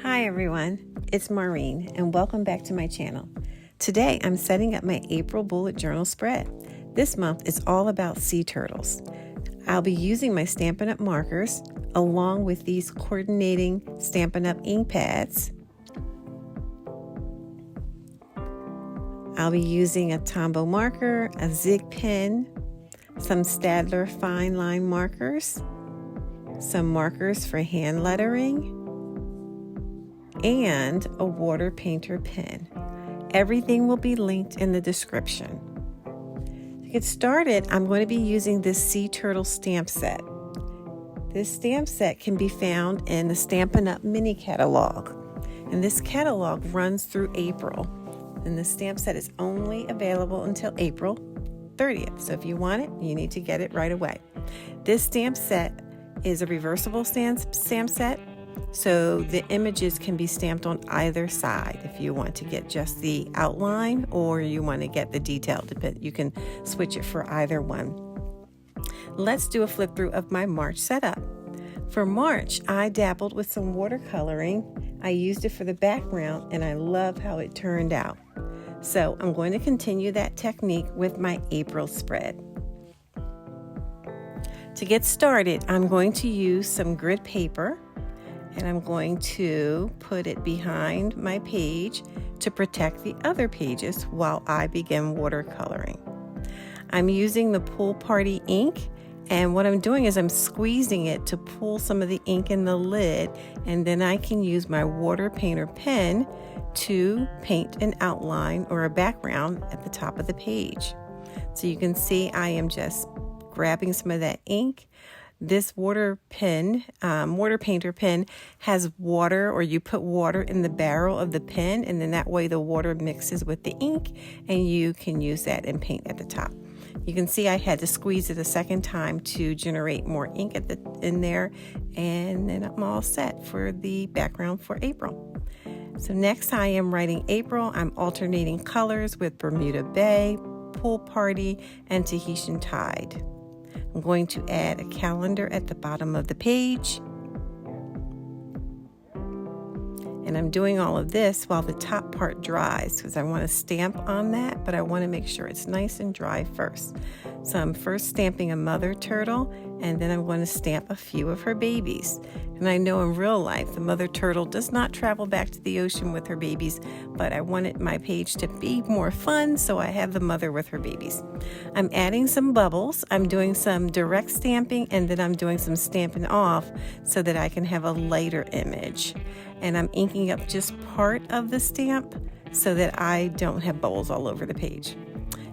Hi everyone, it's Maureen and welcome back to my channel. Today I'm setting up my April bullet journal spread. This month is all about sea turtles. I'll be using my Stampin' Up markers along with these coordinating Stampin' Up ink pads. I'll be using a Tombow marker, a Zig pen, some Staedtler fine line markers, some markers for hand lettering, and a water painter pen. Everything will be linked in the description. To get started, I'm going to be using this sea turtle stamp set. This stamp set can be found in the Stampin' Up mini catalog, and this catalog runs through April, and the stamp set is only available until April 30th. So if you want it, you need to get it right away. This stamp set is a reversible stamp set, so the images can be stamped on either side if you want to get just the outline or you want to get the detail. You can switch it for either one. Let's do a flip through of my March setup. For March, I dabbled with some watercoloring. I used it for the background and I love how it turned out. So I'm going to continue that technique with my April spread. To get started, I'm going to use some grid paper and I'm going to put it behind my page to protect the other pages while I begin watercoloring. I'm using the Pool Party ink, and what I'm doing is I'm squeezing it to pull some of the ink in the lid, and then I can use my water painter pen to paint an outline or a background at the top of the page. So you can see I am just grabbing some of that ink. This water painter pen has water, or you put water in the barrel of the pen, and then that way the water mixes with the ink and you can use that and paint at the top. You can see I had to squeeze it a second time to generate more ink in there, and then I'm all set for the background for April. So next I am writing April. I'm alternating colors with Bermuda Bay, Pool Party, and Tahitian Tide. I'm going to add a calendar at the bottom of the page. And I'm doing all of this while the top part dries because I want to stamp on that, but I want to make sure it's nice and dry first. So I'm first stamping a mother turtle, and then I'm going to stamp a few of her babies. And I know in real life the mother turtle does not travel back to the ocean with her babies, but I wanted my page to be more fun, so I have the mother with her babies. I'm adding some bubbles. I'm doing some direct stamping, and then I'm doing some stamping off so that I can have a lighter image. And I'm inking up just part of the stamp so that I don't have bubbles all over the page.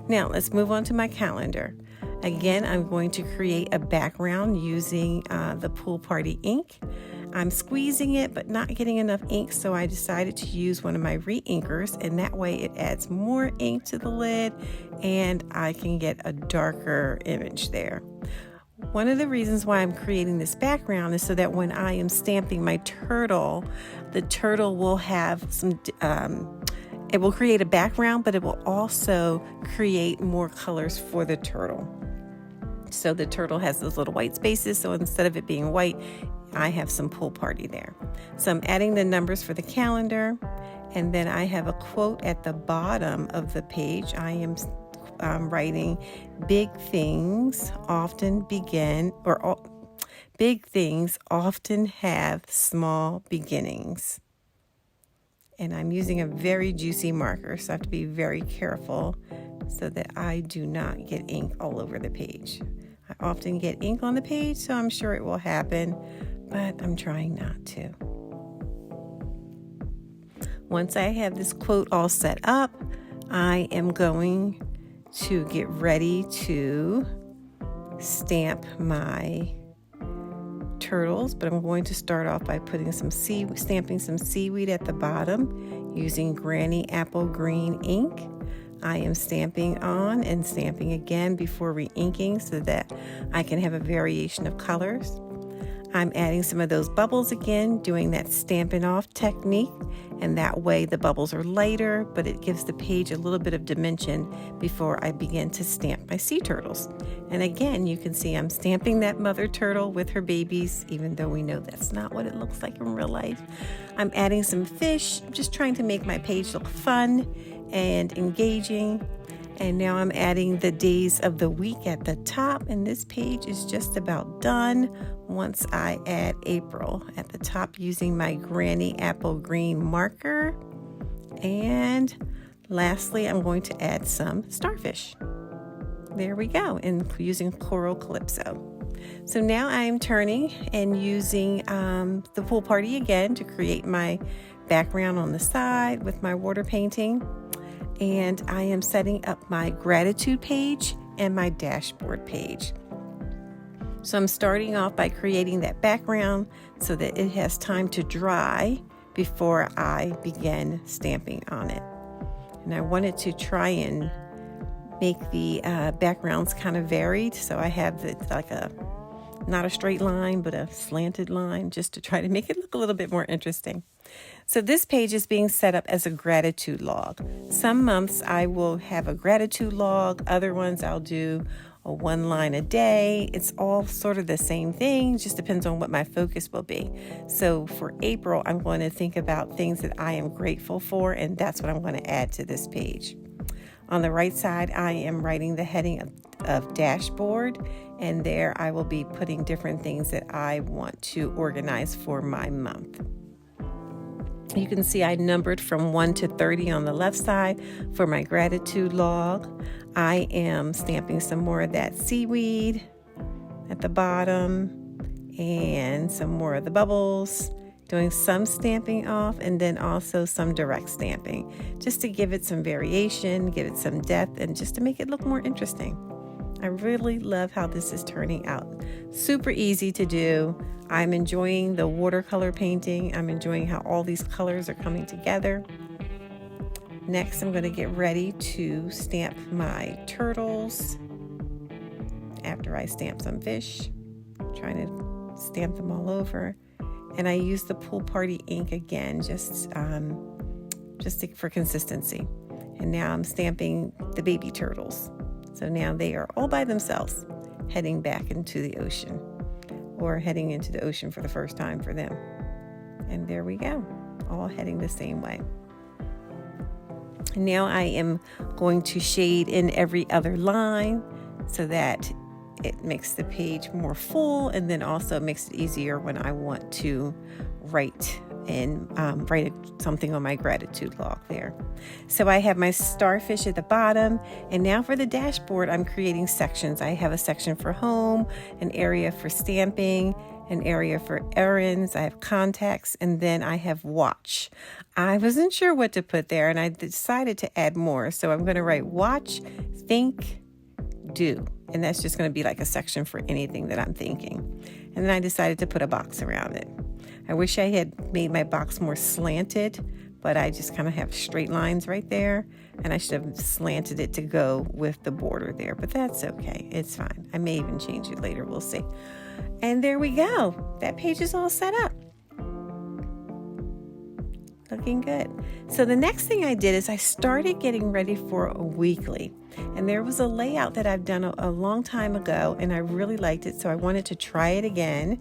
Now let's move on to my calendar. Again, I'm going to create a background using the Pool Party ink. I'm squeezing it but not getting enough ink, so I decided to use one of my re-inkers, and that way it adds more ink to the lid and I can get a darker image there. One of the reasons why I'm creating this background is so that when I am stamping my turtle, the turtle will have some, it will create a background, but it will also create more colors for the turtle. So the turtle has those little white spaces, so instead of it being white, I have some Pool Party there. So I'm adding the numbers for the calendar, and then I have a quote at the bottom of the page. I am writing, big things often have small beginnings. And I'm using a very juicy marker, so I have to be very careful so that I do not get ink all over the page. I often get ink on the page, so I'm sure it will happen, but I'm trying not to. Once I have this quote all set up, I am going to get ready to stamp my turtles, but I'm going to start off by putting stamping some seaweed at the bottom using Granny Apple Green ink. I am stamping on and stamping again before re-inking so that I can have a variation of colors. I'm adding some of those bubbles again, doing that Stampin' Off technique, and that way the bubbles are lighter, but it gives the page a little bit of dimension before I begin to stamp my sea turtles. And again, you can see I'm stamping that mother turtle with her babies, even though we know that's not what it looks like in real life. I'm adding some fish, just trying to make my page look fun and engaging. And now I'm adding the days of the week at the top, and this page is just about done once I add April at the top using my Granny Apple Green marker. And lastly, I'm going to add some starfish. There we go, and using Coral Calypso. So now I'm turning and using the pool party again to create my background on the side with my water painting. And I am setting up my gratitude page and my dashboard page. So I'm starting off by creating that background so that it has time to dry before I begin stamping on it. And I wanted to try and make the backgrounds kind of varied. So I have it like not a straight line, but a slanted line, just to try to make it look a little bit more interesting. So this page is being set up as a gratitude log. Some months I will have a gratitude log. Other ones I'll do a one line a day. It's all sort of the same thing, just depends on what my focus will be. So for April, I'm going to think about things that I am grateful for, and that's what I'm going to add to this page. On the right side, I am writing the heading of dashboard, and there I will be putting different things that I want to organize for my month. You can see I numbered from 1 to 30 on the left side for my gratitude log. I am stamping some more of that seaweed at the bottom and some more of the bubbles, doing some stamping off and then also some direct stamping, just to give it some variation, give it some depth, and just to make it look more interesting. I really love how this is turning out. Super easy to do. I'm enjoying the watercolor painting. I'm enjoying how all these colors are coming together. Next, I'm going to get ready to stamp my turtles after I stamp some fish. I'm trying to stamp them all over. And I use the Pool Party ink again, just for consistency. And now I'm stamping the baby turtles. So now they are all by themselves, heading back into the ocean, or heading into the ocean for the first time for them. And there we go, all heading the same way. And now I am going to shade in every other line so that it makes the page more full, and then also makes it easier when I want to write something on my gratitude log there. So I have my starfish at the bottom, and now for the dashboard, I'm creating sections. I have a section for home, an area for stamping, an area for errands, I have contacts, and then I have watch. I wasn't sure what to put there, and I decided to add more. So I'm going to write watch, think, do. And that's just going to be like a section for anything that I'm thinking. And then I decided to put a box around it. I wish I had made my box more slanted, but I just kind of have straight lines right there, and I should have slanted it to go with the border there, but that's okay. It's fine. I may even change it later. We'll see. And there we go. That page is all set up. Looking good. So the next thing I did is I started getting ready for a weekly. And there was a layout that I've done a long time ago, and I really liked it, so I wanted to try it again.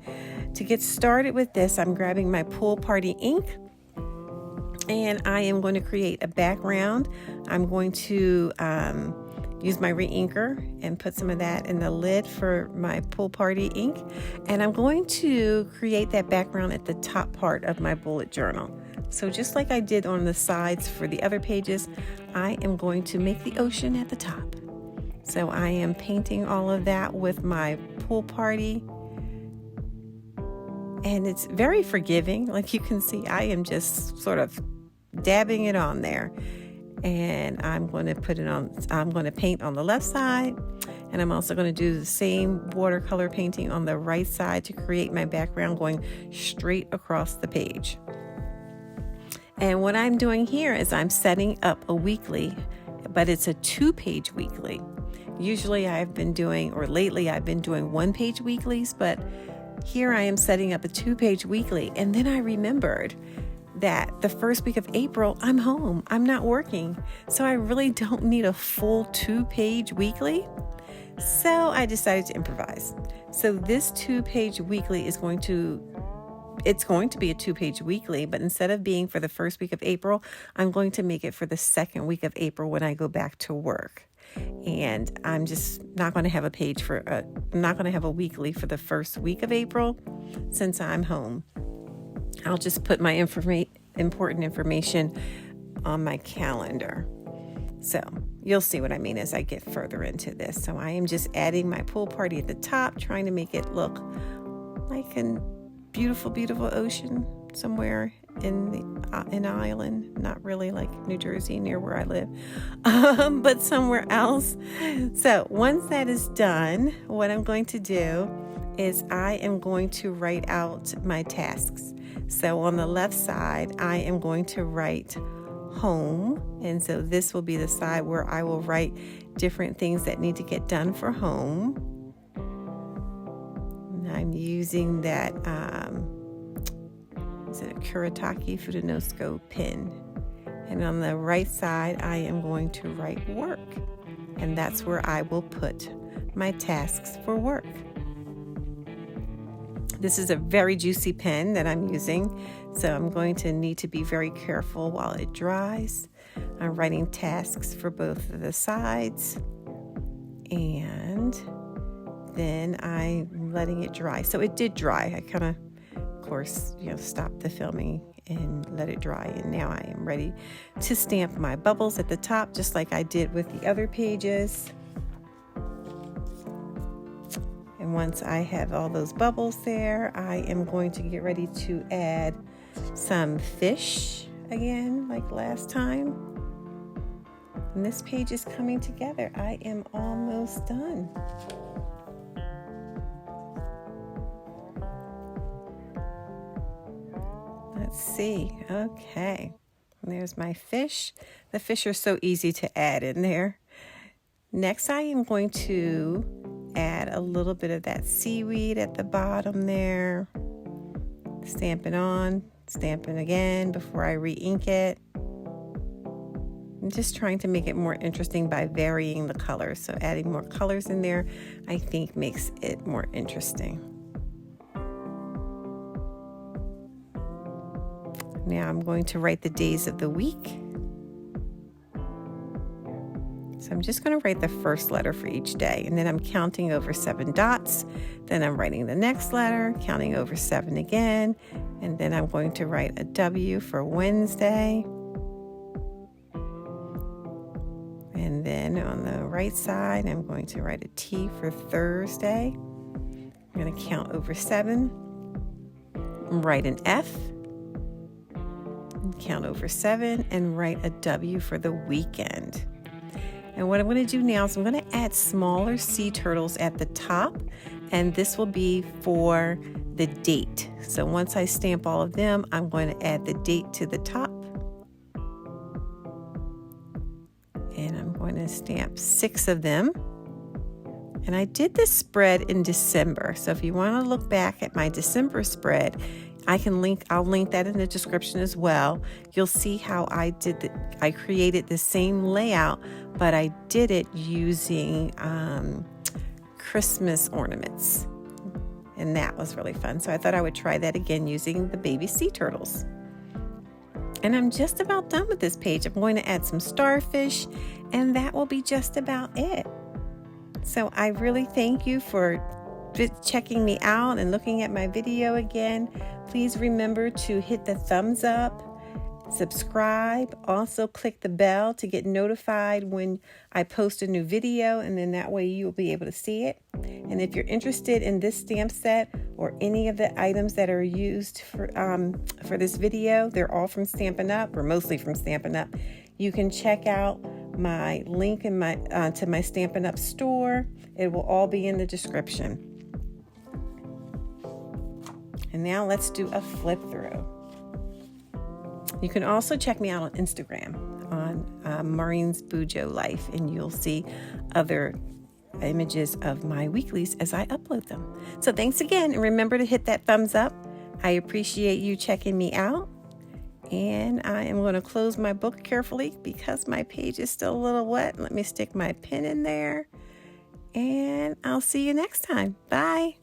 To get started with this, I'm grabbing my Pool Party ink, and I am going to create a background. I'm going to use my re-inker and put some of that in the lid for my Pool Party ink. And I'm going to create that background at the top part of my bullet journal. So just like I did on the sides for the other pages, I am going to make the ocean at the top. So I am painting all of that with my Pool Party. And it's very forgiving. Like you can see, I am just sort of dabbing it on there. And I'm going to paint on the left side. And I'm also going to do the same watercolor painting on the right side to create my background going straight across the page. And what I'm doing here is I'm setting up a weekly, but it's a 2-page weekly. Usually lately I've been doing 1-page weeklies, but here I am setting up a 2-page weekly, and then I remembered that the first week of April, I'm home. I'm not working. So I really don't need a full 2-page weekly. So I decided to improvise. So this 2-page weekly is going to be a 2-page weekly, but instead of being for the first week of April, I'm going to make it for the second week of April when I go back to work. And I'm just not going to have a weekly for the first week of April since I'm home. I'll just put my important information on my calendar. So you'll see what I mean as I get further into this. So I am just adding my pool party at the top, trying to make it look like a beautiful, beautiful ocean somewhere in an island, not really like New Jersey near where I live, but somewhere else. So once that is done, what I'm going to do is I am going to write out my tasks. So on the left side, I am going to write home. And so this will be the side where I will write different things that need to get done for home. And I'm using that, is it a Kuretake Fudonosko pen? And on the right side, I am going to write work. And that's where I will put my tasks for work. This is a very juicy pen that I'm using, so I'm going to need to be very careful while it dries. I'm writing tasks for both of the sides, and then I'm letting it dry. So it did dry. I kind of course, stopped the filming and let it dry, and now I am ready to stamp my bubbles at the top, just like I did with the other pages. And once I have all those bubbles there, I am going to get ready to add some fish again, like last time. And this page is coming together. I am almost done. Let's see. Okay. And there's my fish. The fish are so easy to add in there. Next, I am going to add a little bit of that seaweed at the bottom there. Stamp it on, stamp it again before I re-ink it. I'm just trying to make it more interesting by varying the colors. So adding more colors in there, I think makes it more interesting. Now I'm going to write the days of the week. So I'm just going to write the first letter for each day, and then I'm counting over 7 dots. Then I'm writing the next letter, counting over 7 again, and then I'm going to write a W for Wednesday. And then on the right side, I'm going to write a T for Thursday. I'm going to count over 7, write an F, count over 7, and write a W for the weekend. And what I'm going to do now is I'm going to add smaller sea turtles at the top, and this will be for the date. So once I stamp all of them, I'm going to add the date to the top. And I'm going to stamp 6 of them. And I did this spread in December. So if you want to look back at my December spread, I'll link that in the description as well. You'll see how I created the same layout, but I did it using Christmas ornaments. And that was really fun. So I thought I would try that again using the baby sea turtles. And I'm just about done with this page. I'm going to add some starfish, and that will be just about it. So I really thank you for checking me out and looking at my video again. Please remember to hit the thumbs up, subscribe, also click the bell to get notified when I post a new video, and then that way you'll be able to see it. And if you're interested in this stamp set or any of the items that are used for this video, they're all from Stampin' Up, or mostly from Stampin' Up. You can check out my link in to my Stampin' Up store. It will all be in the description. And now let's do a flip through. You can also check me out on Instagram on Maureen's Bujo Life, and you'll see other images of my weeklies as I upload them. So thanks again, and remember to hit that thumbs up. I appreciate you checking me out. And I am going to close my book carefully because my page is still a little wet. Let me stick my pin in there. And I'll see you next time. Bye.